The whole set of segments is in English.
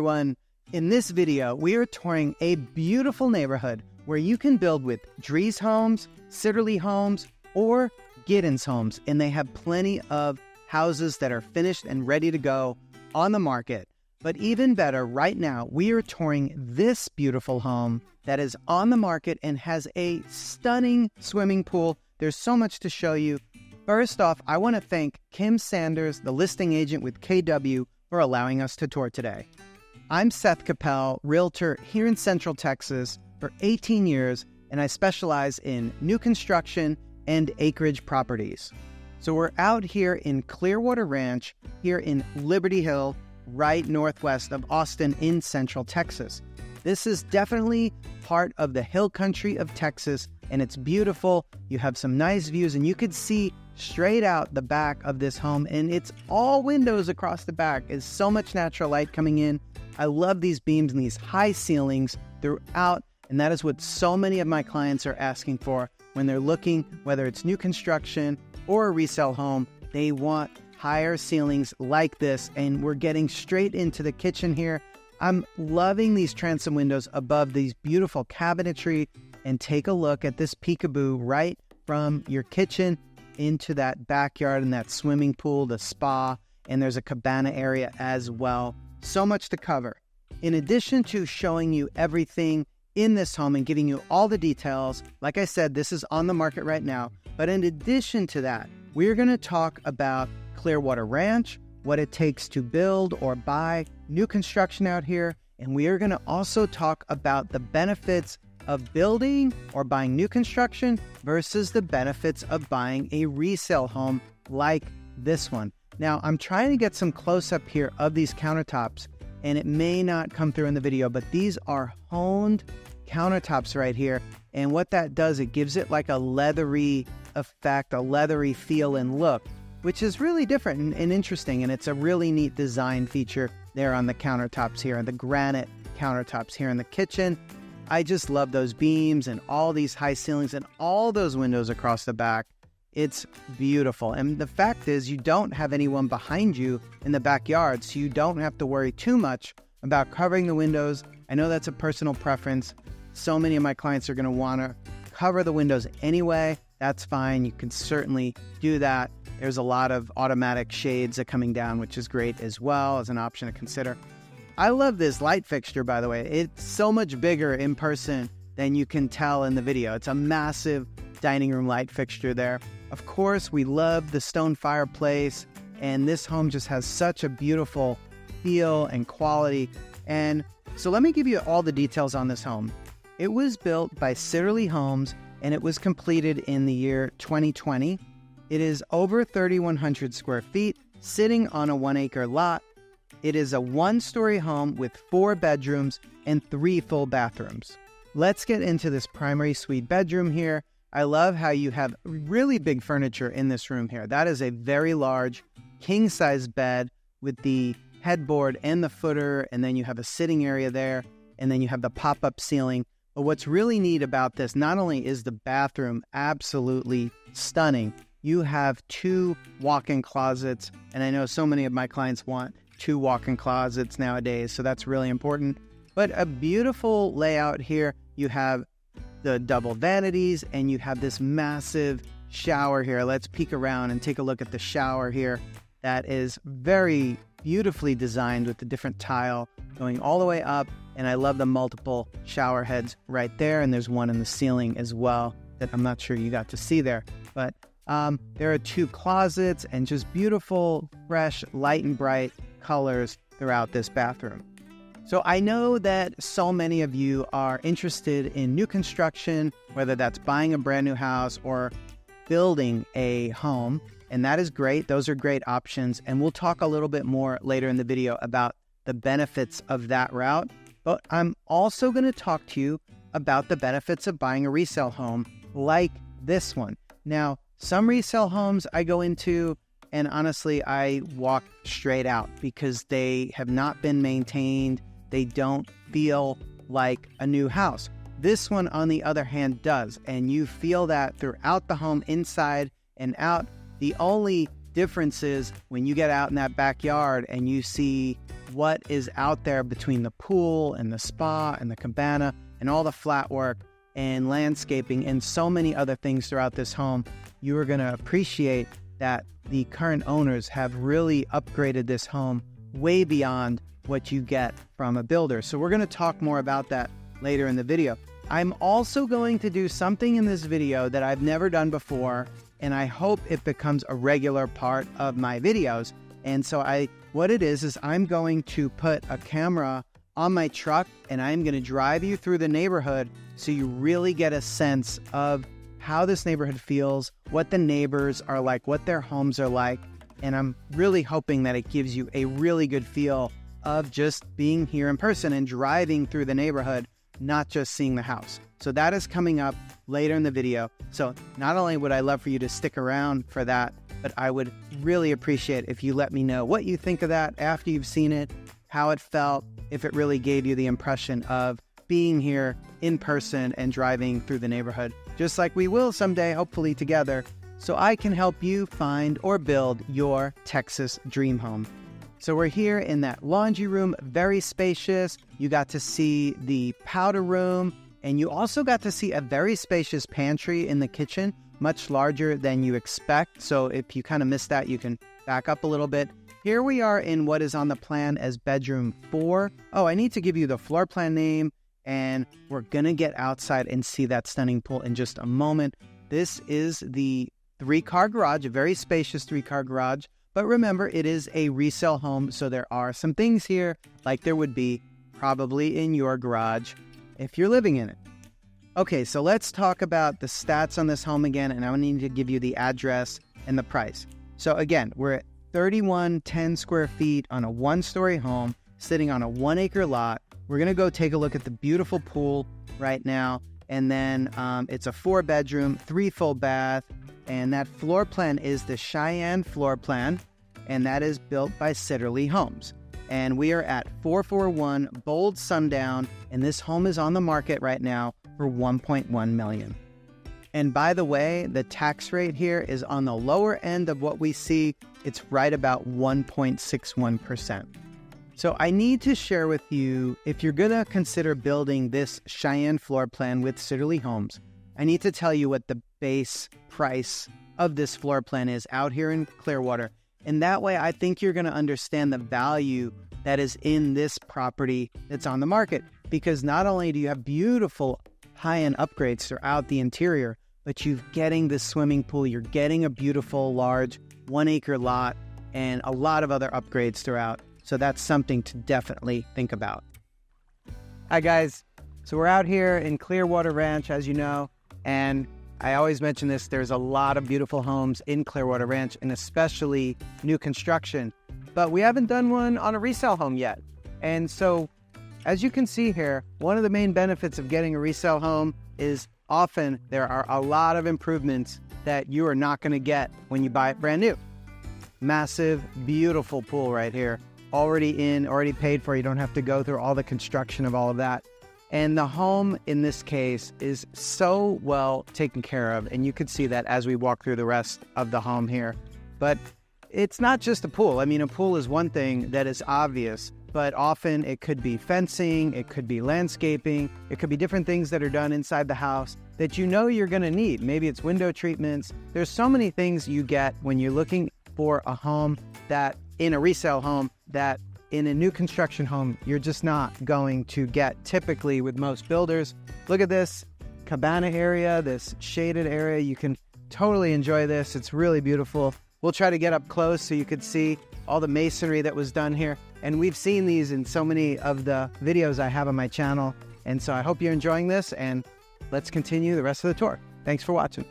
everyone. In this video, we are touring a beautiful neighborhood where you can build with Drees Homes, Sitterle Homes, or Giddens Homes, and they have plenty of houses that are finished and ready to go on the market. But even better, right now, we are touring this beautiful home that is on the market and has a stunning swimming pool. There's so much to show you. First off, I want to thank Kim Sanders, the listing agent with KW, for allowing us to tour today. I'm Seth Koppel, Realtor here in Central Texas for 18 years, and I specialize in new construction and acreage properties. So we're out here in Clearwater Ranch, here in Liberty Hill, right northwest of Austin in Central Texas. This is definitely part of the hill country of Texas, and it's beautiful. You have some nice views, and you could see straight out the back of this home, and it's all windows across the back. There's so much natural light coming in. I love these beams and these high ceilings throughout, and that is what so many of my clients are asking for when they're looking, whether it's new construction or a resale home. They want higher ceilings like this, and we're getting straight into the kitchen here. I'm loving these transom windows above these beautiful cabinetry, and take a look at this peekaboo right from your kitchen into that backyard and that swimming pool, the spa, and there's a cabana area as well. So much to cover. In addition to showing you everything in this home and giving you all the details, like I said, this is on the market right now. But in addition to that, we're going to talk about Clearwater Ranch, what it takes to build or buy new construction out here. And we are going to also talk about the benefits of building or buying new construction versus the benefits of buying a resale home like this one. Now, I'm trying to get some close-up here of these countertops, and it may not come through in the video, but these are honed countertops right here. And what that does, it gives it like a leathery effect, a leathery feel and look, which is really different and interesting. And it's a really neat design feature there on the countertops here, and the granite countertops here in the kitchen. I just love those beams and all these high ceilings and all those windows across the back. It's beautiful. And the fact is, you don't have anyone behind you in the backyard, so you don't have to worry too much about covering the windows. I know that's a personal preference. So many of my clients are going to want to cover the windows anyway. That's fine. You can certainly do that. There's a lot of automatic shades that are coming down, which is great as well as an option to consider. I love this light fixture, by the way. It's so much bigger in person than you can tell in the video. It's a massive dining room light fixture there. Of course, we love the stone fireplace, and this home just has such a beautiful feel and quality. And so let me give you all the details on this home. It was built by Sitterle Homes, and it was completed in the year 2020. It is over 3,100 square feet, sitting on a 1-acre lot. It is a one-story home with 4 bedrooms and 3 full bathrooms. Let's get into this primary suite bedroom here. I love how you have really big furniture in this room here. That is a very large king-size bed with the headboard and the footer, and then you have a sitting area there, and then you have the pop-up ceiling. But what's really neat about this, not only is the bathroom absolutely stunning, you have 2 walk-in closets, and I know so many of my clients want 2 walk-in closets nowadays, so that's really important. But a beautiful layout here. You have the double vanities, and you have this massive shower here. Let's peek around and take a look at the shower here. That is very beautifully designed with the different tile going all the way up, and I love the multiple shower heads right there, and there's one in the ceiling as well that I'm not sure you got to see there. But there are 2 closets and just beautiful, fresh, light and bright colors throughout this bathroom. So I know that so many of you are interested in new construction, whether that's buying a brand new house or building a home, and that is great. Those are great options, and we'll talk a little bit more later in the video about the benefits of that route. But I'm also going to talk to you about the benefits of buying a resale home like this one. Now, some resale homes I go into, and honestly, I walk straight out because they have not been maintained. They don't feel like a new house. This one, on the other hand, does, and you feel that throughout the home, inside and out. The only difference is when you get out in that backyard and you see what is out there between the pool and the spa and the cabana and all the flat work and landscaping and so many other things throughout this home, you are going to appreciate that the current owners have really upgraded this home way beyond what you get from a builder. So we're going to talk more about that later in the video. I'm also going to do something in this video that I've never done before, and I hope it becomes a regular part of my videos. And so what it is I'm going to put a camera on my truck and I'm going to drive you through the neighborhood so you really get a sense of how this neighborhood feels, what the neighbors are like, what their homes are like. And I'm really hoping that it gives you a really good feel of just being here in person and driving through the neighborhood, not just seeing the house. So that is coming up later in the video. So not only would I love for you to stick around for that, but I would really appreciate if you let me know what you think of that after you've seen it, how it felt, if it really gave you the impression of being here in person and driving through the neighborhood, just like we will someday, hopefully together, so I can help you find or build your Texas dream home. So we're here in that laundry room, very spacious. You got to see the powder room, and you also got to see a very spacious pantry in the kitchen, much larger than you expect. So if you kind of missed that, you can back up a little bit. Here we are in what is on the plan as bedroom 4. Oh, I need to give you the floor plan name, and we're going to get outside and see that stunning pool in just a moment. This is the 3-car garage, a very spacious 3-car garage. But remember, it is a resale home, so there are some things here like there would be probably in your garage if you're living in it. Okay, so let's talk about the stats on this home again, and I need to give you the address and the price. So again, we're at 3110 square feet on a 1-story home sitting on a 1-acre lot. We're going to go take a look at the beautiful pool right now, and then it's a 4-bedroom, 3 full bath. And that floor plan is the Cheyenne floor plan, and that is built by Sitterle Homes. And we are at 441 Bold Sundown, and this home is on the market right now for $1.1 million. And by the way, the tax rate here is on the lower end of what we see. It's right about 1.61%. So I need to share with you, if you're going to consider building this Cheyenne floor plan with Sitterle Homes, I need to tell you what the base price of this floor plan is out here in Clearwater. And that way, I think you're going to understand the value that is in this property that's on the market. Because not only do you have beautiful high-end upgrades throughout the interior, but you're getting the swimming pool, you're getting a beautiful, large 1-acre lot, and a lot of other upgrades throughout. So that's something to definitely think about. Hi, guys. So we're out here in Clearwater Ranch, as you know, and I always mention this, there's a lot of beautiful homes in Clearwater Ranch, and especially new construction, but we haven't done one on a resale home yet. And so, as you can see here, one of the main benefits of getting a resale home is often there are a lot of improvements that you are not going to get when you buy it brand new. Massive, beautiful pool right here, already paid for. You don't have to go through all the construction of all of that. And the home, in this case, is so well taken care of. And you can see that as we walk through the rest of the home here. But it's not just a pool. I mean, a pool is one thing that is obvious, but often it could be fencing, it could be landscaping, it could be different things that are done inside the house that you know you're going to need. Maybe it's window treatments. There's so many things you get when you're looking for a home that, in a resale home, that in a new construction home, you're just not going to get typically with most builders. Look at this cabana area, this shaded area. You can totally enjoy this. It's really beautiful. We'll try to get up close so you could see all the masonry that was done here. And we've seen these in so many of the videos I have on my channel. And so I hope you're enjoying this, and let's continue the rest of the tour. Thanks for watching.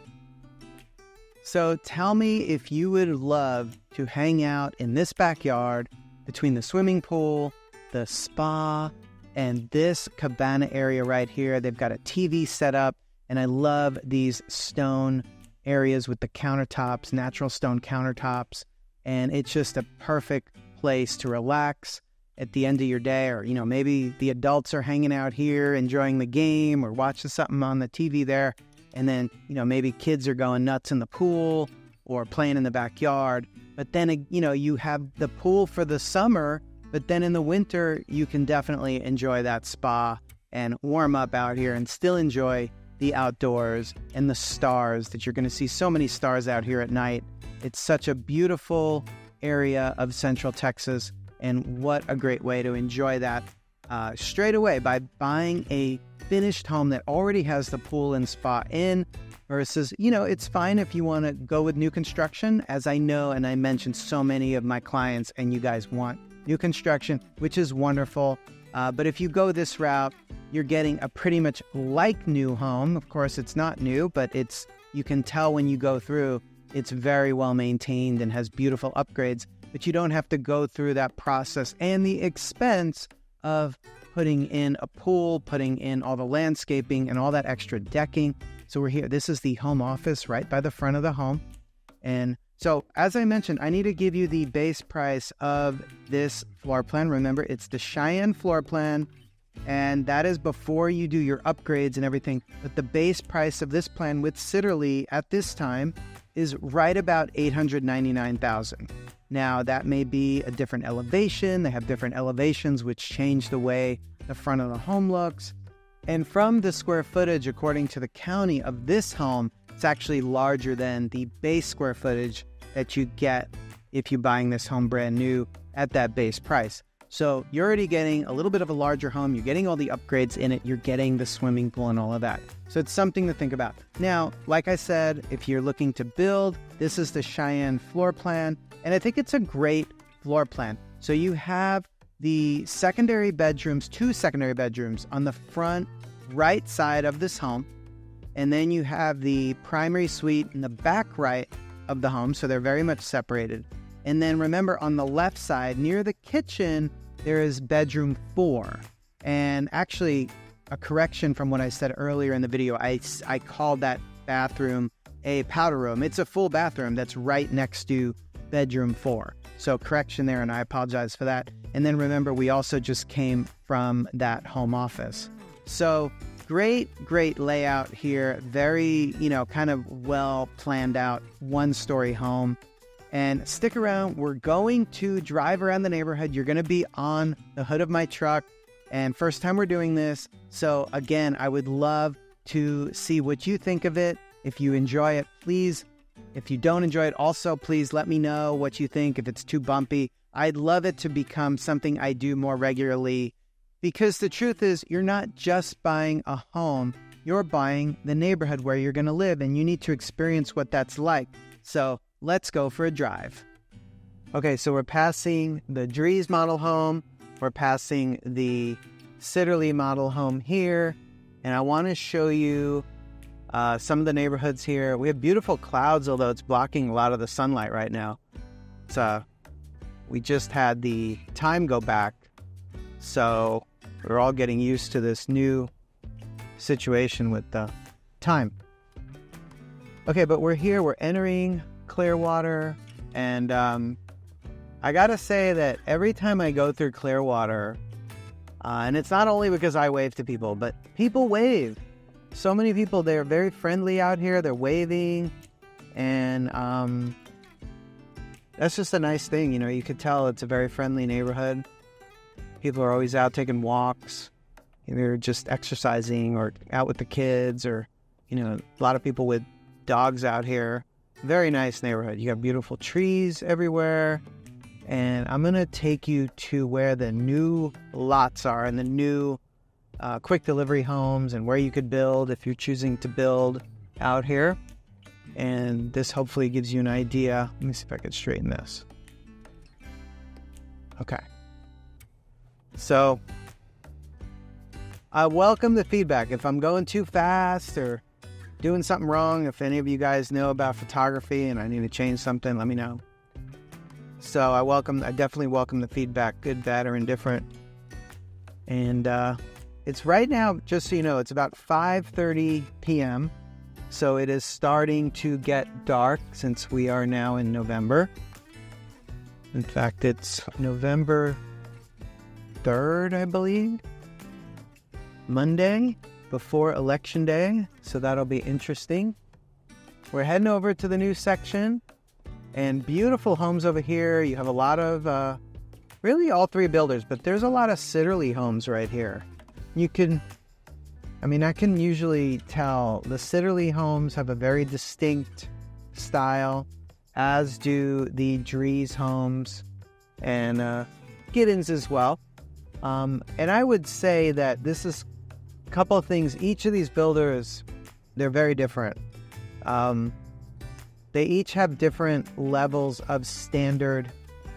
So tell me if you would love to hang out in this backyard between the swimming pool, the spa, and this cabana area right here. They've got a TV set up, and I love these stone areas with the countertops, natural stone countertops, and it's just a perfect place to relax at the end of your day. Or, you know, maybe the adults are hanging out here enjoying the game or watching something on the TV there, and then, you know, maybe kids are going nuts in the pool or playing in the backyard. But then, you know, you have the pool for the summer But then in the winter, you can definitely enjoy that spa and warm up out here and still enjoy the outdoors and the stars that you're going to see so many stars out here at night. It's such a beautiful area of Central Texas, and what a great way to enjoy that straight away by buying a finished home that already has the pool and spa in versus, it's fine if you want to go with new construction, as I know and I mentioned so many of my clients and you guys want new construction, which is wonderful. But if you go this route, you're getting a pretty much like new home. Of course, it's not new, but you can tell when you go through, it's very well maintained and has beautiful upgrades, but you don't have to go through that process and the expense of putting in a pool, putting in all the landscaping and all that extra decking. So we're here. This is the home office right by the front of the home. And so, as I mentioned, I need to give you the base price of this floor plan. Remember, it's the Cheyenne floor plan, and that is before you do your upgrades and everything. But the base price of this plan with Sitterle at this time is right about $899,000. Now, that may be a different elevation. They have different elevations, which change the way the front of the home looks. And from the square footage, according to the county of this home, it's actually larger than the base square footage that you get if you're buying this home brand new at that base price. So you're already getting a little bit of a larger home. You're getting all the upgrades in it. You're getting the swimming pool and all of that. So it's something to think about. Now, like I said, if you're looking to build, this is the Cheyenne floor plan. And I think it's a great floor plan. So you have the secondary bedrooms, 2 secondary bedrooms on the front right side of this home. And then you have the primary suite in the back right of the home. So they're very much separated. And then remember, on the left side near the kitchen, there is bedroom 4. And actually, a correction from what I said earlier in the video, I called that bathroom a powder room. It's a full bathroom that's right next to bedroom 4. So correction there, and I apologize for that. And then remember, we also just came from that home office. So great layout here. Very, kind of well planned out 1-story home. And stick around. We're going to drive around the neighborhood. You're going to be on the hood of my truck. And first time we're doing this. So again, I would love to see what you think of it. If you enjoy it, please. If you don't enjoy it, also, please let me know what you think. If it's too bumpy, I'd love it to become something I do more regularly. Because the truth is, you're not just buying a home. You're buying the neighborhood where you're going to live. And you need to experience what that's like. So let's go for a drive. Okay, so we're passing the Drees model home. We're passing the Sitterle model home here. And I want to show you some of the neighborhoods here. We have beautiful clouds, although it's blocking a lot of the sunlight right now. So we just had the time go back. So we're all getting used to this new situation with the time. Okay, but we're here. We're entering Clearwater, and I gotta say that every time I go through Clearwater, and it's not only because I wave to people, but people wave. So many people, they're very friendly out here. They're waving, and that's just a nice thing. You could tell it's a very friendly neighborhood. People are always out taking walks. They're just exercising or out with the kids, or a lot of people with dogs out here. Very nice neighborhood. You got beautiful trees everywhere. And I'm going to take you to where the new lots are and the new quick delivery homes and where you could build if you're choosing to build out here. And this hopefully gives you an idea. Let me see if I can straighten this. Okay. So I welcome the feedback. If I'm going too fast or doing something wrong, if any of you guys know about photography and I need to change something, let me know. So I definitely welcome the feedback, good, bad, or indifferent. And it's right now, just so you know, it's about 5:30 p.m. So it is starting to get dark since we are now in November. In fact, it's November 3rd, I believe. Monday before Election Day. So that'll be interesting. We're heading over to the new section. And beautiful homes over here. You have a lot of really all three builders, but there's a lot of Sitterle homes right here. I can usually tell the Sitterle homes have a very distinct style, as do the Drees homes and Giddens as well. And I would say that this is a couple of things. Each of these builders, they're very different. They each have different levels of standard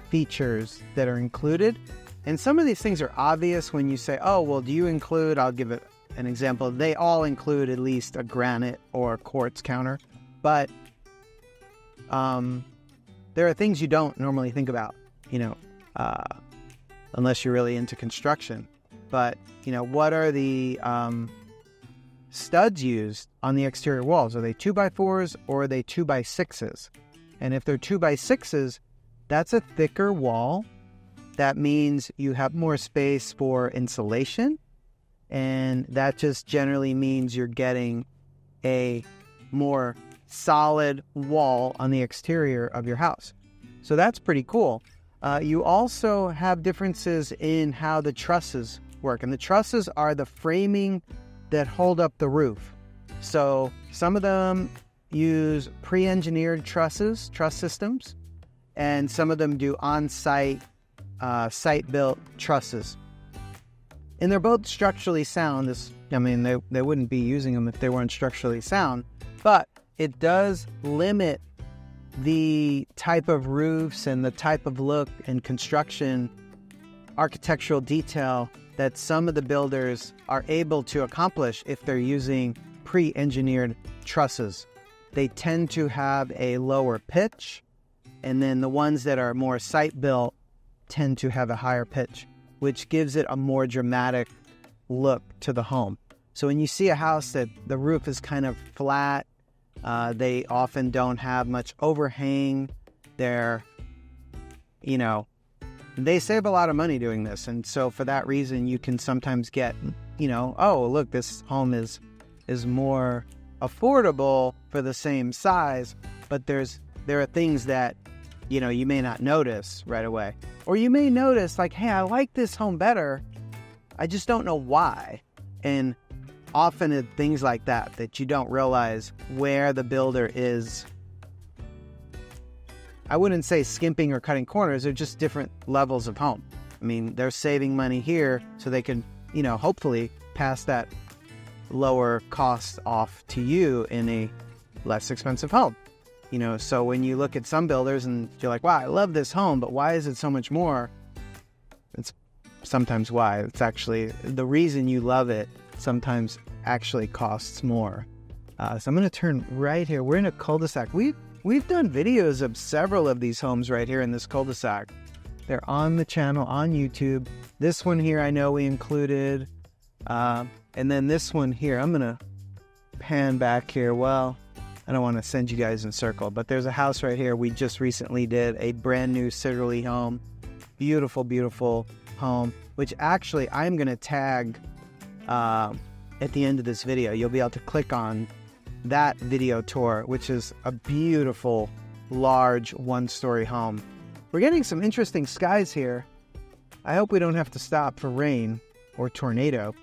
features that are included. And some of these things are obvious when you say, oh, well, do you include, I'll give it an example. They all include at least a granite or quartz counter. But there are things you don't normally think about, unless you're really into construction. But, what are the studs used on the exterior walls? Are they 2x4s or are they 2x6s? And if they're 2x6s, that's a thicker wall. That means you have more space for insulation. And that just generally means you're getting a more solid wall on the exterior of your house. So that's pretty cool. You also have differences in how the trusses work. And the trusses are the framing that hold up the roof. So some of them use pre-engineered truss systems, and some of them do on-site, site-built trusses. And they're both structurally sound. They wouldn't be using them if they weren't structurally sound, but it does limit the type of roofs and the type of look and construction, architectural detail that some of the builders are able to accomplish if they're using pre-engineered trusses. They tend to have a lower pitch, and then the ones that are more site-built tend to have a higher pitch, which gives it a more dramatic look to the home. So when you see a house that the roof is kind of flat, they often don't have much overhang. They save a lot of money doing this. And so for that reason, you can sometimes get, oh, look, this home is more affordable for the same size, but there are things that, you may not notice right away. Or you may notice like, hey, I like this home better. I just don't know why. And often it's things like that you don't realize where the builder is. I wouldn't say skimping or cutting corners. They're just different levels of home. They're saving money here so they can, hopefully pass that lower cost off to you in a less expensive home. So when you look at some builders and you're like, wow, I love this home, but why is it so much more? It's sometimes why. It's actually the reason you love it sometimes actually costs more. So I'm going to turn right here. We're in a cul-de-sac. We've done videos of several of these homes right here in this cul-de-sac. They're on the channel on YouTube. This one here I know we included. And then this one here, I'm going to pan back here. Well, I don't want to send you guys in a circle, but there's a house right here we just recently did, a brand new Sitterle home. Beautiful, beautiful home, which actually I'm going to tag at the end of this video. You'll be able to click on that video tour, which is a beautiful, large, one-story home. We're getting some interesting skies here. I hope we don't have to stop for rain or tornado.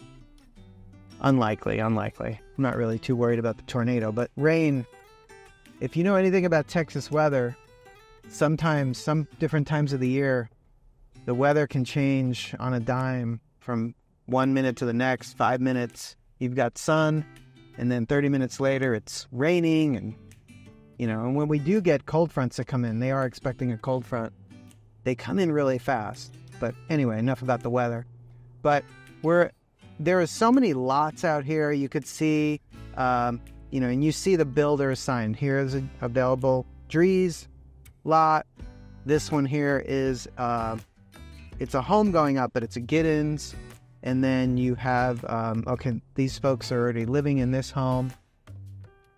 Unlikely. I'm not really too worried about the tornado, but rain, if you know anything about Texas weather, sometimes, some different times of the year, the weather can change on a dime from 1 minute to the next. 5 minutes, you've got sun, and then 30 minutes later, it's raining. And, and when we do get cold fronts that come in, they are expecting a cold front. They come in really fast. But anyway, enough about the weather. But there are so many lots out here. You could see, and you see the builder sign. Here's an available Drees lot. This one here is, it's a home going up, but it's a Giddens. And then you have, these folks are already living in this home.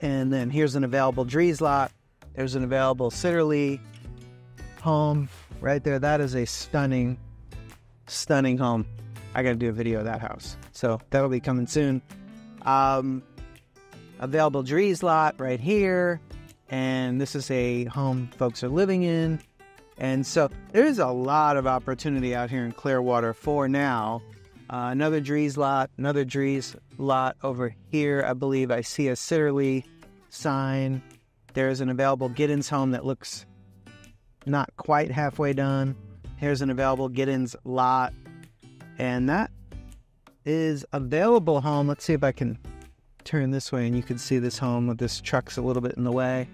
And then here's an available Drees lot. There's an available Sitterle home right there. That is a stunning, stunning home. I got to do a video of that house. So that'll be coming soon. Available Drees lot right here. And this is a home folks are living in. And so there's a lot of opportunity out here in Clearwater for now. Another Drees lot over here. I believe I see a Sitterle sign. There's an available Giddens home that looks not quite halfway done. Here's an available Giddens lot. And that is available home. Let's see if I can turn this way and you can see this home with this truck's a little bit in the way.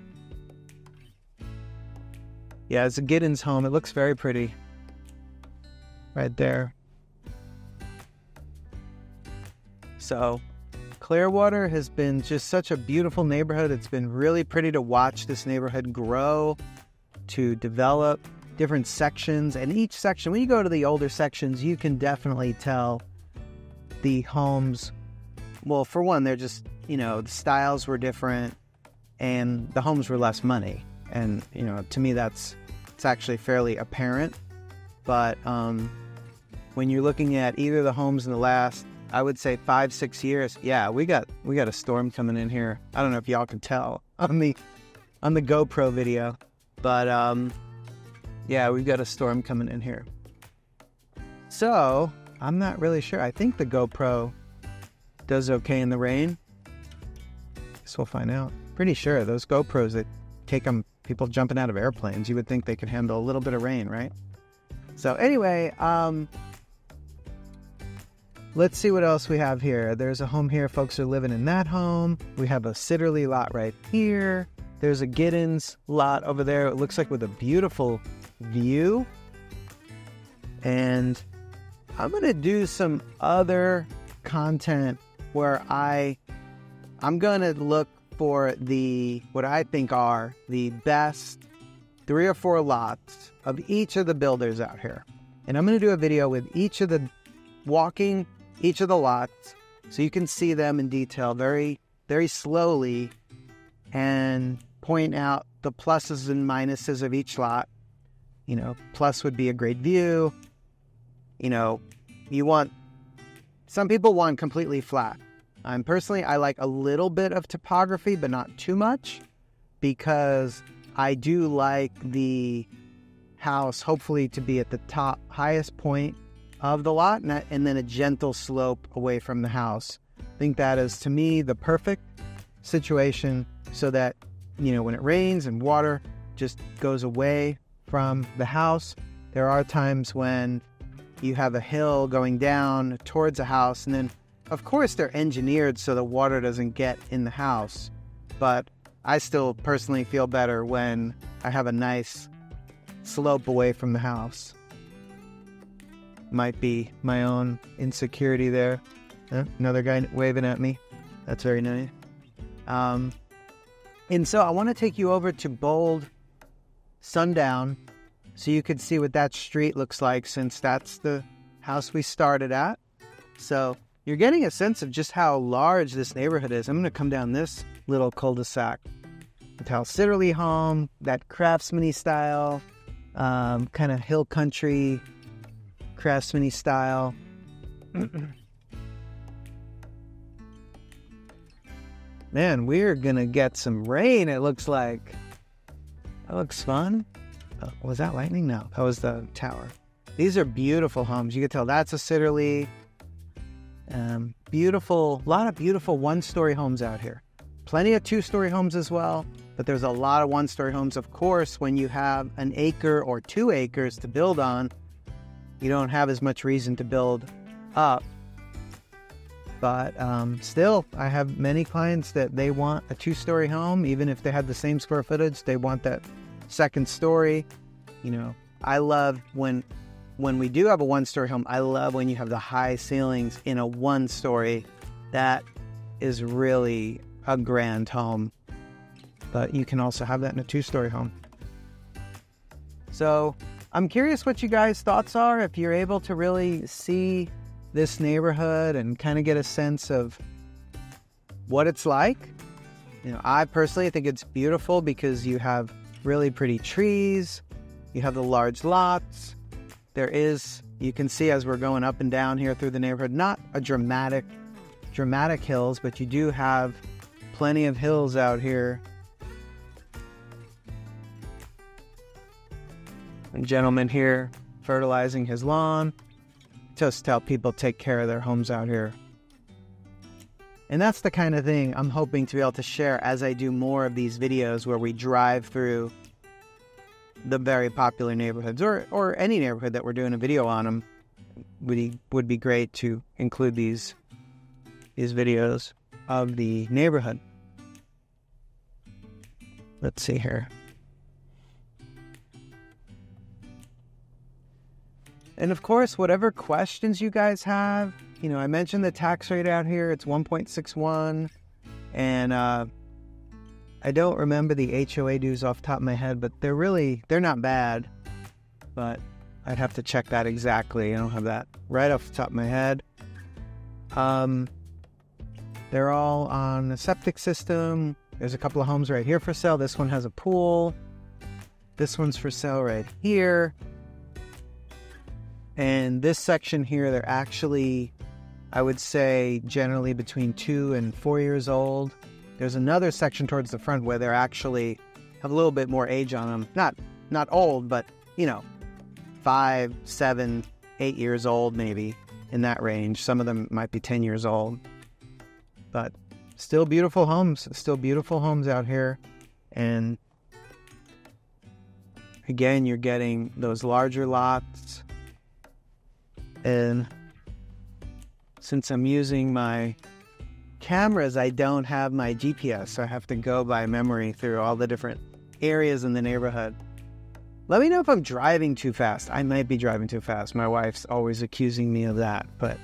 Yeah, it's a Giddens home. It looks very pretty. Right there. So, Clearwater has been just such a beautiful neighborhood. It's been really pretty to watch this neighborhood grow, to develop different sections. And each section, when you go to the older sections, you can definitely tell the homes, well, for one, they're just, the styles were different and the homes were less money. And, to me, it's actually fairly apparent. But when you're looking at either the homes in the last, I would say 5-6 years, yeah, we got a storm coming in here. I don't know if y'all can tell on the GoPro video, but yeah, we've got a storm coming in here. So I'm not really sure. I think the GoPro does okay in the rain. Guess we'll find out. Pretty sure those GoPros that take them, people jumping out of airplanes, you would think they could handle a little bit of rain, right? So anyway, let's see what else we have here. There's a home here. Folks are living in that home. We have a Sitterle lot right here. There's a Giddens lot over there. It looks like with a beautiful view. And I'm going to do some other content where I'm going to look for what I think are the best 3 or 4 lots of each of the builders out here. And I'm going to do a video with each of the lots so you can see them in detail very, very slowly and point out the pluses and minuses of each lot. Plus would be a great view. Some people want completely flat. Personally, I like a little bit of topography, but not too much, because I do like the house hopefully to be at the highest point of the lot, and then a gentle slope away from the house. I think that is, to me, the perfect situation so that, when it rains and water just goes away from the house. There are times when you have a hill going down towards a house, and then, of course, they're engineered so the water doesn't get in the house. But I still personally feel better when I have a nice slope away from the house. Might be my own insecurity there. Another guy waving at me. That's very nice. And so I want to take you over to Bold Sundown so you can see what that street looks like, since that's the house we started at. So you're getting a sense of just how large this neighborhood is. I'm going to come down this little cul-de-sac. Hotel Sitterle home, that craftsman-y style, kind of hill country craftsman-y style. Man, we're gonna get some rain, it looks like. That looks fun. Oh, was that lightning? No, that was the tower. These are beautiful homes. You can tell that's a Sitterle. Beautiful, a lot of beautiful one-story homes out here. Plenty of two-story homes as well, but there's a lot of one-story homes. Of course, when you have an acre or 2 acres to build on, you don't have as much reason to build up. But still, I have many clients that they want a 2-story home. Even if they had the same square footage, they want that second story. I love when we do have a 1-story home, I love when you have the high ceilings in a 1-story. That is really a grand home. But you can also have that in a 2-story home. So I'm curious what you guys' thoughts are, if you're able to really see this neighborhood and kind of get a sense of what it's like. I personally think it's beautiful because you have really pretty trees, you have the large lots. There is, you can see as we're going up and down here through the neighborhood, not a dramatic hills, but you do have plenty of hills out here. A gentleman here fertilizing his lawn. Just to help people take care of their homes out here. And that's the kind of thing I'm hoping to be able to share as I do more of these videos where we drive through the very popular neighborhoods or any neighborhood that we're doing a video on them. Would be great to include these videos of the neighborhood. Let's see here. And of course, whatever questions you guys have, you know, I mentioned the tax rate out here. It's 1.61. And I don't remember the HOA dues off the top of my head, but they're not bad. But I'd have to check that exactly. I don't have that right off the top of my head. They're all on the septic system. There's a couple of homes right here for sale. This one has a pool. This one's for sale right here. And this section here, they're actually, I would say, generally between 2 and 4 years old. There's another section towards the front where they're actually have a little bit more age on them. Not old, but, you know, 5, 7, 8 years old maybe, in that range. Some of them might be 10 years old. But still beautiful homes. Still beautiful homes out here. And again, you're getting those larger lots. And since I'm using my cameras, I don't have my GPS, so I have to go by memory through all the different areas in the neighborhood. Let me know if I'm driving too fast. I might be driving too fast. My wife's always accusing me of that, but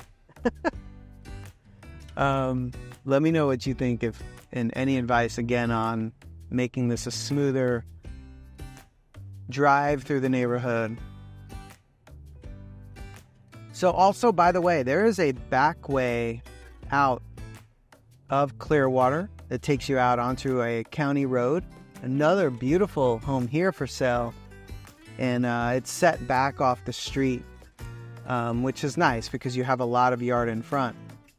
let me know what you think and any advice again on making this a smoother drive through the neighborhood. So also, by the way, there is a back way out of Clearwater that takes you out onto a county road. Another beautiful home here for sale. And it's set back off the street, which is nice because you have a lot of yard in front.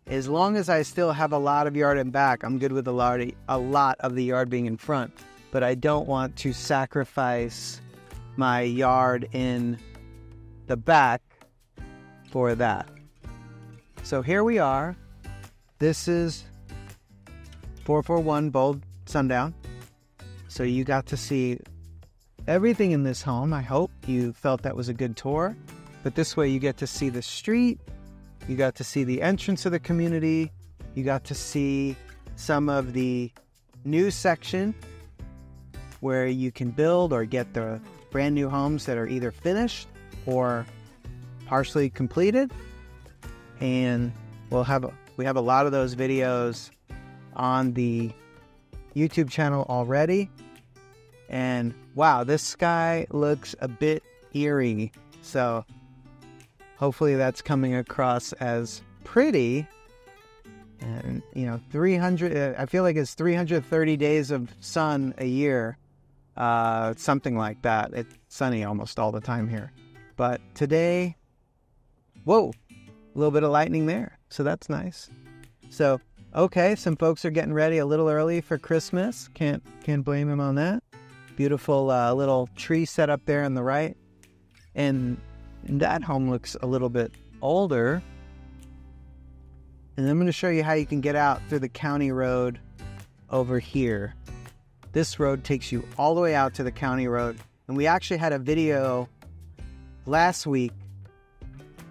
As long as I still have a lot of yard in back, I'm good with a lot of the yard being in front. But I don't want to sacrifice my yard in the back for that. So here we are. This is 441 Bold Sundown. So you got to see everything in this home. I hope you felt that was a good tour. But this way you get to see the street. You got to see the entrance of the community. You got to see some of the new section where you can build or get the brand new homes that are either finished or partially completed. And we have a lot of those videos on the YouTube channel already. And wow, this sky looks a bit eerie. So hopefully that's coming across as pretty. And, you know, I feel like it's 330 days of sun a year. Something like that. It's sunny almost all the time here. But today, whoa, a little bit of lightning there. So that's nice. So, okay, some folks are getting ready a little early for Christmas. Can't blame them on that. Beautiful little tree set up there on the right. And that home looks a little bit older. And I'm going to show you how you can get out through the county road over here. This road takes you all the way out to the county road. And we actually had a video last week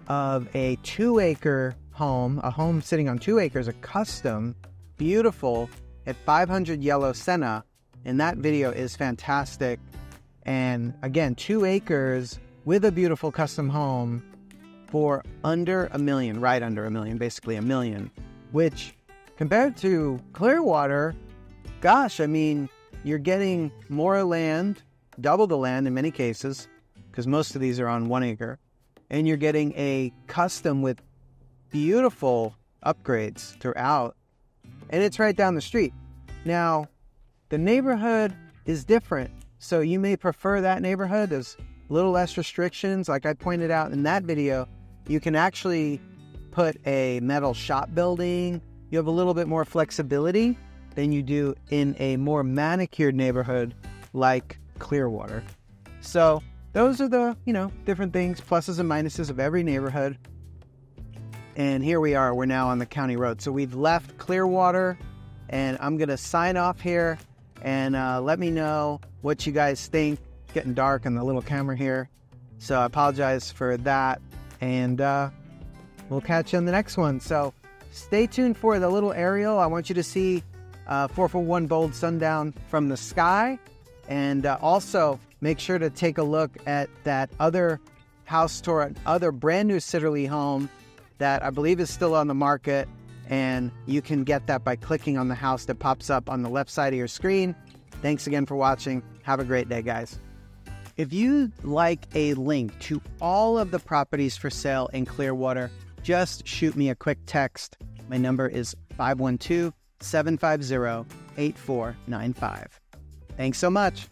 of a 2-acre home, a home sitting on 2 acres, a custom, beautiful, at 500 Yellow Senna. And that video is fantastic. And again, 2 acres with a beautiful custom home for under $1 million, right under $1 million, basically $1 million, which compared to Clearwater, gosh, I mean, you're getting more land, double the land in many cases, because most of these are on 1 acre, and you're getting a custom with beautiful upgrades throughout, and it's right down the street. Now, the neighborhood is different, so you may prefer that neighborhood. There's a little less restrictions. Like I pointed out in that video, you can actually put a metal shop building. You have a little bit more flexibility than you do in a more manicured neighborhood like Clearwater. So those are the, different things, pluses and minuses of every neighborhood. And here we are. We're now on the county road. So we've left Clearwater, and I'm going to sign off here, and let me know what you guys think. It's getting dark on the little camera here, so I apologize for that. And we'll catch you on the next one. So stay tuned for the little aerial. I want you to see 441 Bold Sundown from the sky. And also make sure to take a look at that other house tour, other brand new Sitterle home that I believe is still on the market. And you can get that by clicking on the house that pops up on the left side of your screen. Thanks again for watching. Have a great day, guys. If you'd like a link to all of the properties for sale in Clearwater, just shoot me a quick text. My number is 512-750-8495. Thanks so much.